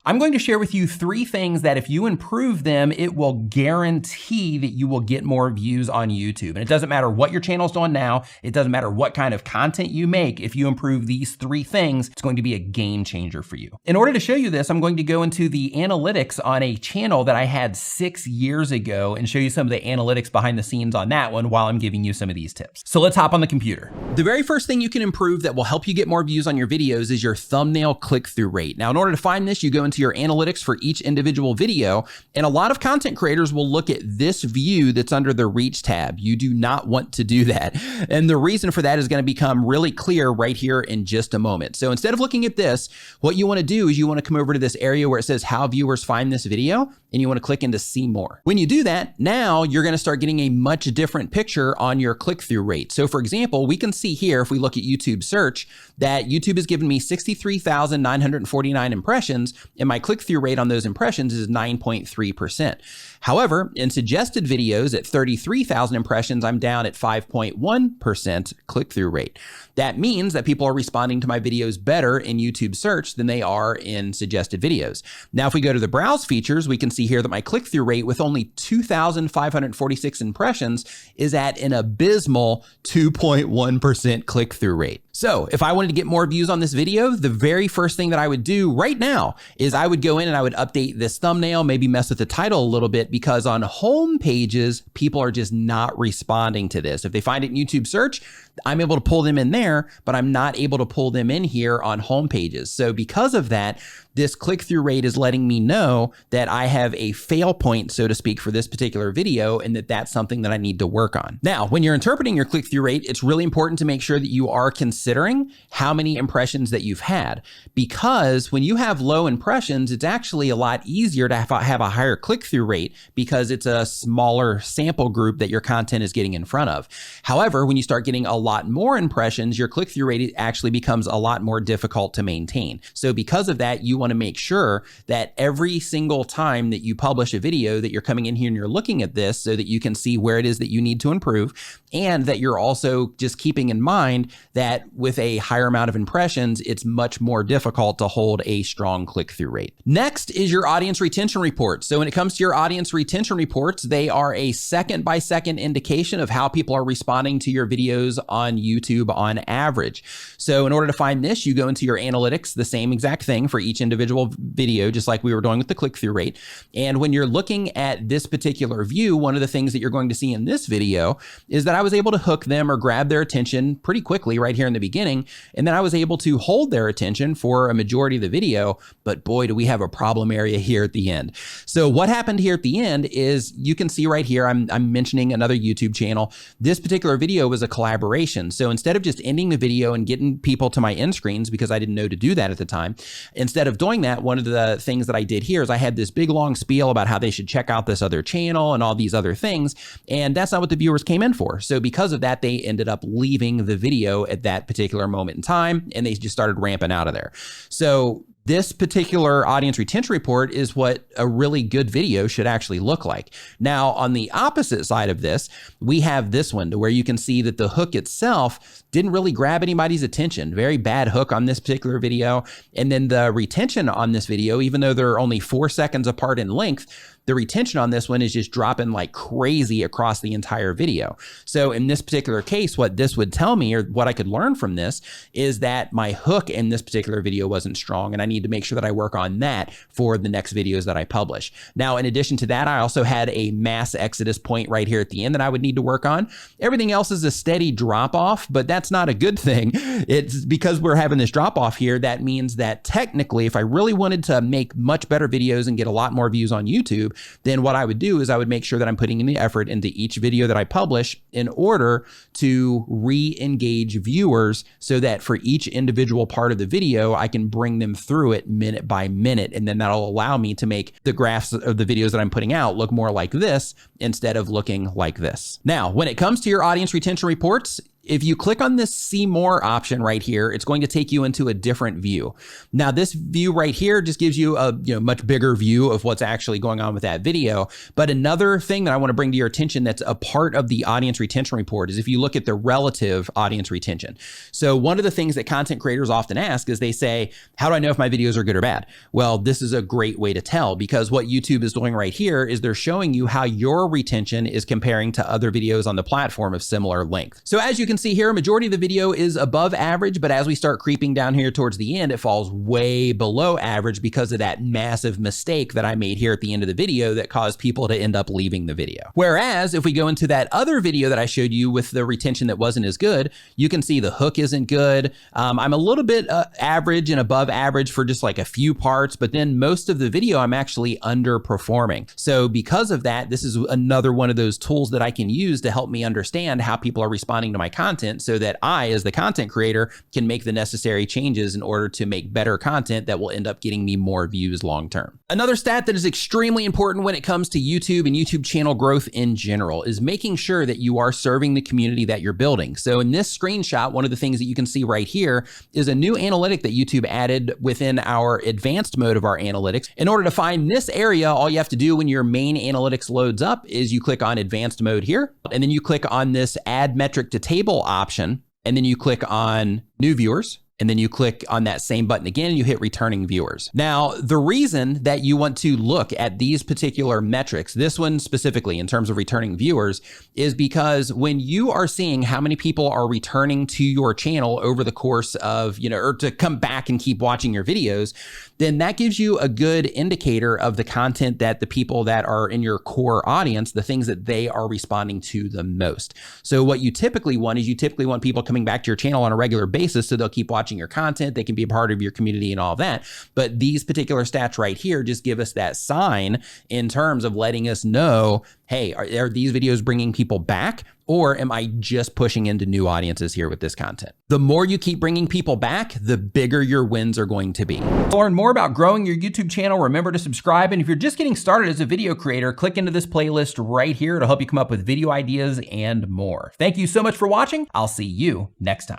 I'm going to share with you 3 things that if you improve them, it will guarantee that you will get more views on YouTube. And it doesn't matter what your channel's doing now, it doesn't matter what kind of content you make, if you improve these 3 things, it's going to be a game changer for you. In order to show you this, I'm going to go into the analytics on a channel that I had 6 years ago and show you some of the analytics behind the scenes on that one while I'm giving you some of these tips. So let's hop on the computer. The very first thing you can improve that will help you get more views on your videos is your thumbnail click-through rate. Now, in order to find this, you go into your analytics for each individual video, and a lot of content creators will look at this view that's under the reach tab. You do not want to do that. And the reason for that is going to become really clear right here in just a moment. So instead of looking at this, what you want to do is you want to come over to this area where it says how viewers find this video, and you want to click into see more. When you do that, now you're going to start getting a much different picture on your click-through rate. So for example, we can see here, if we look at YouTube search, that YouTube has given me 63,949 impressions, and my click-through rate on those impressions is 9.3%. However, in suggested videos at 33,000 impressions, I'm down at 5.1% click-through rate. That means that people are responding to my videos better in YouTube search than they are in suggested videos. Now, if we go to the browse features, we can see here that my click-through rate with only 2,546 impressions is at an abysmal 2.1% click-through rate. So if I wanted to get more views on this video, the very first thing that I would do right now is I would go in and I would update this thumbnail, maybe mess with the title a little bit, because on home pages, people are just not responding to this. If they find it in YouTube search, I'm able to pull them in there, but I'm not able to pull them in here on home pages. So because of that, this click-through rate is letting me know that I have a fail point, so to speak, for this particular video, and that that's something that I need to work on. Now, when you're interpreting your click-through rate, it's really important to make sure that you are considering how many impressions that you've had, because when you have low impressions, it's actually a lot easier to have a higher click-through rate because it's a smaller sample group that your content is getting in front of. However, when you start getting a lot more impressions, your click-through rate actually becomes a lot more difficult to maintain. So because of that, you want to make sure that every single time that you publish a video that you're coming in here and you're looking at this so that you can see where it is that you need to improve, and that you're also just keeping in mind that with a higher amount of impressions, it's much more difficult to hold a strong click-through rate. Next is your audience retention reports. So when it comes to your audience retention reports, they are a second-by-second indication of how people are responding to your videos on YouTube on average. So in order to find this, you go into your analytics, the same exact thing for each individual video, just like we were doing with the click-through rate. And when you're looking at this particular view, one of the things that you're going to see in this video is that I was able to hook them or grab their attention pretty quickly right here in the beginning. And then I was able to hold their attention for a majority of the video, but boy, do we have a problem area here at the end. So what happened here at the end is you can see right here, I'm mentioning another YouTube channel. This particular video was a collaboration. So instead of just ending the video and getting people to my end screens, because I didn't know to do that at the time, instead of doing that, one of the things that I did here is I had this big long spiel about how they should check out this other channel and all these other things. And that's not what the viewers came in for. So because of that, they ended up leaving the video at that particular moment in time, and they just started ramping out of there. So this particular audience retention report is what a really good video should actually look like. Now, on the opposite side of this, we have this one to where you can see that the hook itself didn't really grab anybody's attention. Very bad hook on this particular video. And then the retention on this video, even though they're only 4 seconds apart in length, the retention on this one is just dropping like crazy across the entire video. So in this particular case, what this would tell me, or what I could learn from this, is that my hook in this particular video wasn't strong, and I need to make sure that I work on that for the next videos that I publish. Now, in addition to that, I also had a mass exodus point right here at the end that I would need to work on. Everything else is a steady drop off, but that's not a good thing. It's because we're having this drop off here. That means that technically, if I really wanted to make much better videos and get a lot more views on YouTube, then what I would do is I would make sure that I'm putting in the effort into each video that I publish in order to re-engage viewers, so that for each individual part of the video, I can bring them through it minute by minute. And then that'll allow me to make the graphs of the videos that I'm putting out look more like this instead of looking like this. Now, when it comes to your audience retention reports, If you click on this see more option right here, it's going to take you into a different view. Now this view right here just gives you a much bigger view of what's actually going on with that video. But another thing that I want to bring to your attention that's a part of the audience retention report is if you look at the relative audience retention. So one of the things that content creators often ask is they say, how do I know if my videos are good or bad? Well, this is a great way to tell, because what YouTube is doing right here is they're showing you how your retention is comparing to other videos on the platform of similar length. So as you can see here, a majority of the video is above average, but as we start creeping down here towards the end, it falls way below average because of that massive mistake that I made here at the end of the video that caused people to end up leaving the video. Whereas if we go into that other video that I showed you with the retention that wasn't as good, you can see the hook isn't good. I'm a little bit average and above average for just like a few parts, but then most of the video I'm actually underperforming. So because of that, this is another one of those tools that I can use to help me understand how people are responding to my content so that I, as the content creator, can make the necessary changes in order to make better content that will end up getting me more views long term. Another stat that is extremely important when it comes to YouTube and YouTube channel growth in general is making sure that you are serving the community that you're building. So in this screenshot, one of the things that you can see right here is a new analytic that YouTube added within our advanced mode of our analytics. In order to find this area, all you have to do when your main analytics loads up is you click on advanced mode here, and then you click on this add metric to table option, and then you click on new viewers. And then you click on that same button again and you hit returning viewers. Now, the reason that you want to look at these particular metrics, this one specifically in terms of returning viewers, is because when you are seeing how many people are returning to your channel over the course of, or to come back and keep watching your videos, then that gives you a good indicator of the content that the people that are in your core audience, the things that they are responding to the most. So what you typically want is you typically want people coming back to your channel on a regular basis so they'll keep watching your content, they can be a part of your community and all that. But these particular stats right here just give us that sign in terms of letting us know, hey, are these videos bringing people back? Or am I just pushing into new audiences here with this content? The more you keep bringing people back, the bigger your wins are going to be. To learn more about growing your YouTube channel, remember to subscribe. And if you're just getting started as a video creator, click into this playlist right here to help you come up with video ideas and more. Thank you so much for watching. I'll see you next time.